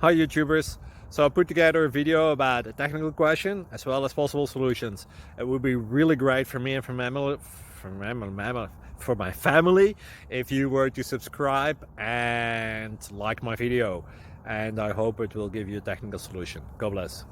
Hi YouTubers. So I put together a video about a technical question as well as possible solutions. It would be really great for me and for my family if you were to subscribe and like my video. And I hope it will give you a technical solution. God bless.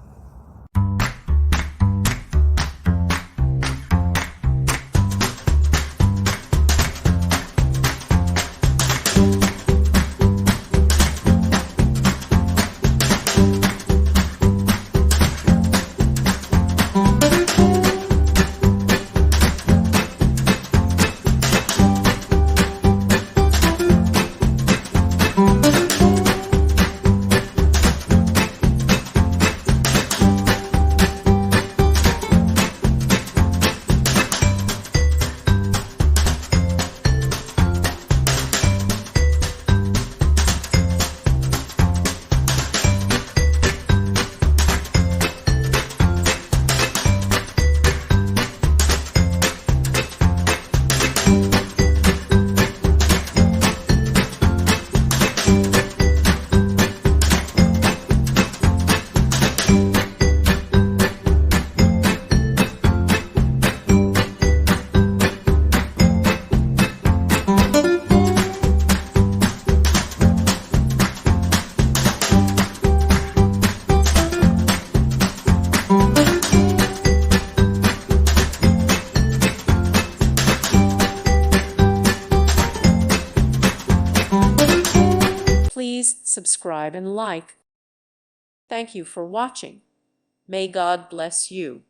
Please subscribe and like. Thank you for watching. May God bless you.